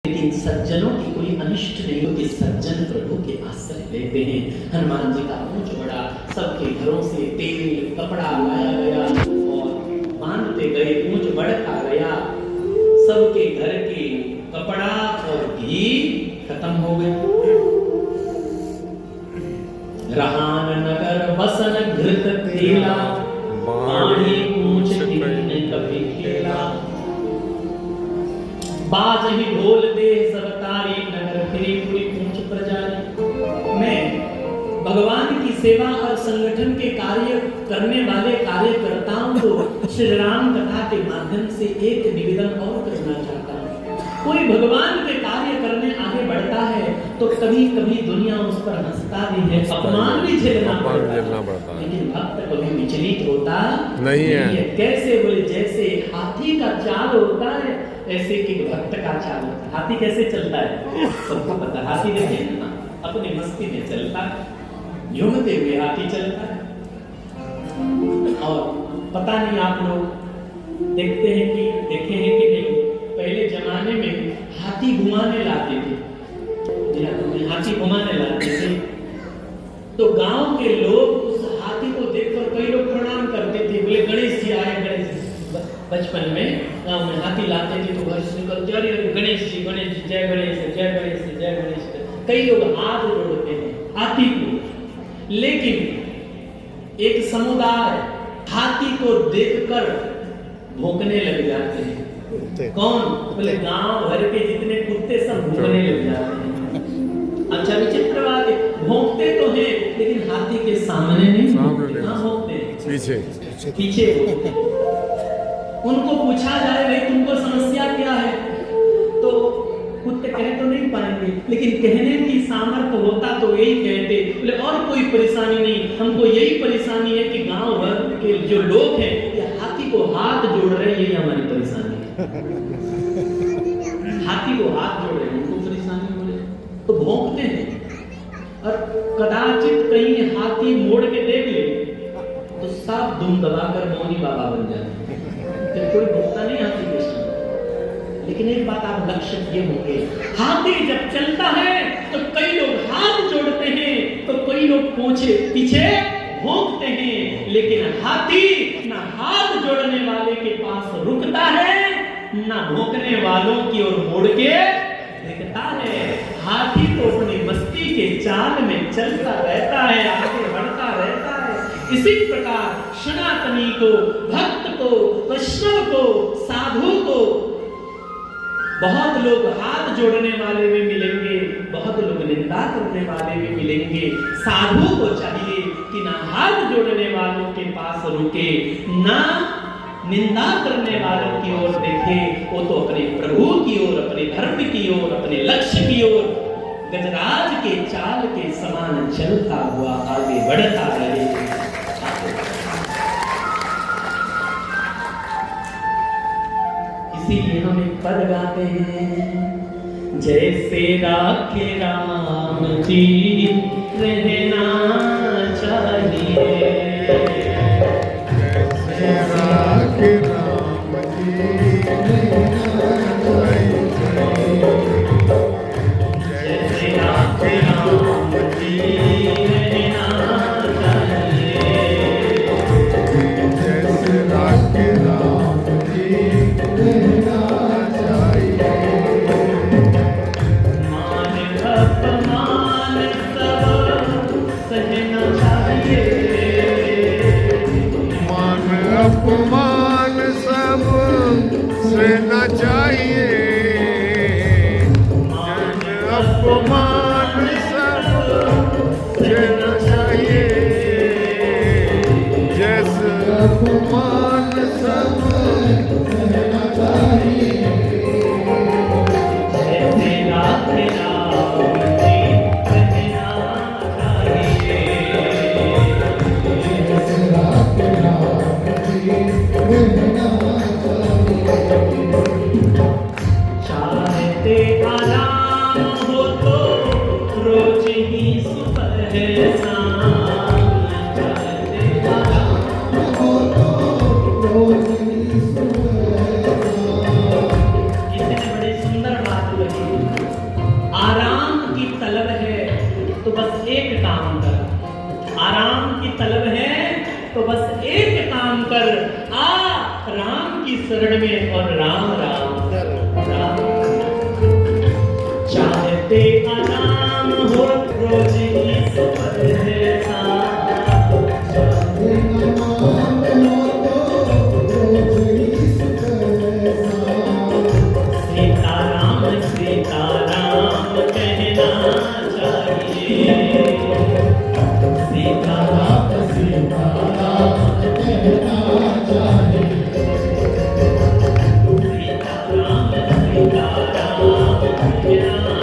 लेकिन सज्जनों की कोई अनिष्ट नहीं होती। सज्जन प्रभु के आश्रय लेते हैं। हनुमान जी का पूंछ बड़ा, सबके घरों से तेल कपड़ा लाया गया और बांधते गए। पूंछ बढ़ता गया, सबके घर के कपड़ा और घी खत्म हो गए। रहान नगर बसन घृत तेला, पानी पूंछ कितने कभी खेला। बाज ही ढोल दे सब तारी, नगर फिरी पूरी पूंछ प्रजारी। मैं भगवान की सेवा और संगठन के कार्य करने वाले कार्यकर्ताओं को श्री राम कथा के माध्यम से एक निवेदन और करना चाहता हूँ। कोई भगवान के कार्य करने आगे बढ़ता है तो कभी कभी दुनिया उस पर हंसता भी है, अपमान भी झेलना पड़ता है, लेकिन भक्त कभी विचलित होता नहीं है। कैसे बोले, जैसे हाथी का चाल होता है ऐसे कि भक्त का चाल होता है। हाथी कैसे चलता है सबको पता, हाथी देखिए ना अपनी मस्ती में चलता है, झूमते हुए हाथी चलता है। और पता नहीं आप लोग देखते हैं कि देखे हैं कि नहीं, पहले जमाने में हाथी घुमाने लाते थे, हाथी घुमाने लाते थे तो गांव के लोग उस हाथी को देखकर कई लोग प्रणाम करते थे, बोले गणेश जी आए, गणेश जी। बचपन में गांव में हाथी लाते थे तो घर से निकलते, अरे गणेश जी जय गणेश जय गणेश जय गणेश। कई लोग हाथ जोड़ते हैं हाथी को, लेकिन एक समुदाय हाथी को देखकर भौंकने लग जाते हैं। कौन? बोले गांव भर के जितने कुत्ते सब भौंकने लग जाते हैं। अच्छा विचित्र बात है, भौंकते तो हैं लेकिन हाथी के सामने नहीं भौंकते, पीछे भौंकते। उनको पूछा जाए भाई तुमको समस्या क्या है, तो कुत्ते कह तो नहीं पाएंगे, लेकिन कहने की सामर्थ्य होता तो यही कहते, बोले और कोई परेशानी नहीं, हमको यही परेशानी है कि गांव भर के जो लोग हैं ये हाथी को हाथ जोड़ रहे हैं, यही हमारी परेशानी है। हाथी को हाथ जोड़ रहे हैं, उनको परेशानी हो रही है तो भौंकते हैं। और कदाचित कहीं हाथी मोड़ के देख ले तो सब दुम दबाकर मौनी बाबा बन जाते हैं, कोई भोगता नहीं हाथी के सामने। लेकिन एक बात आप लक्ष्य किए होंगे, हाथी जब चलता है तो कई लोग हाथ जोड़ते हैं तो कई लोग पीछे भौंकते हैं, लेकिन हाथी ना हाथ जोड़ने वाले के पास रुकता है ना भौंकने वालों की ओर मोड़ के देखता है। हाथी तो अपनी मस्ती के चाल में चलता रहता है, आगे बढ़ता रहता है। इसी प्रकार सनातनी को, भक्त को, वैष्णव को, साधु को बहुत लोग हाथ जोड़ने वाले भी मिलेंगे, बहुत लोग निंदा करने वाले भी मिलेंगे। साधु को चाहिए कि ना हाथ जोड़ने वालों के पास रुके, ना निंदा करने वालों की ओर देखे, वो तो अपने प्रभु की ओर, अपने धर्म की ओर, अपने लक्ष्य की ओर गजराज के चाल के समान चलता हुआ आगे बढ़ता रहे। इसीलिए हम एक पद गाते हैं, जैसे राखे राम जी रहना चाहिए, जैसे राखे राम जी रहना चाहिए, जैसे राखे राम जी रहना चाहिए, जैसे राखे राम जी रहना चाहिए। मान अपमान सब सहना चाहिए, मान अपमान सब सहना चाहिए, मान अपमान सब सहना चाहिए, जैसे अपमान सब सहना चाहिए, जैसे राखे राम जी रहना चाहिए, जैसे राखे राम जी रहना चाहिए। चाहते आराम हो तो रोज ही सुबह शाम, चाहते आराम हो तो रोज ही सुबह शाम। इतने बड़ी सुंदर बात लगी। तलब है तो बस एक काम कर, आ राम की शरण में और राम राम कर। चाहते आराम हो रोज ईश्वर है साथ, चाहते आराम हो तो रोज ईश्वर है साथ। सीताराम सीताराम कहना चाहिए, सीताराम सीताराम कहना चाहिए, सीताराम सीताराम कहना